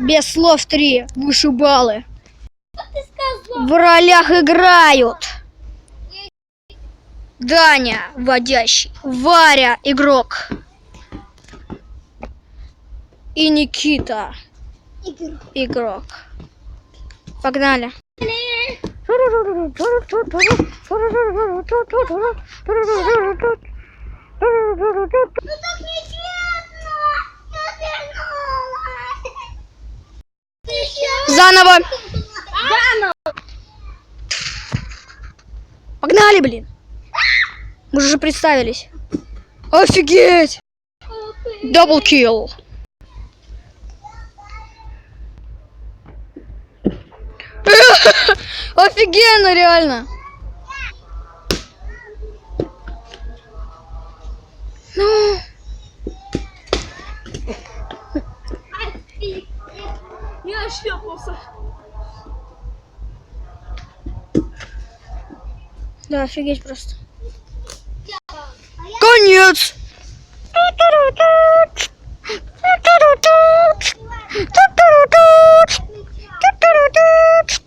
Без слов 3. Вышибалы. В ролях играют Даня, водящий, Варя, игрок, и Никита, игрок. Погнали. Заново. Погнали, блин. Мы же представились. Офигеть. Даблкилл. Офигенно, реально. Ну. Я шлепался. Да, офигеть просто. Конец.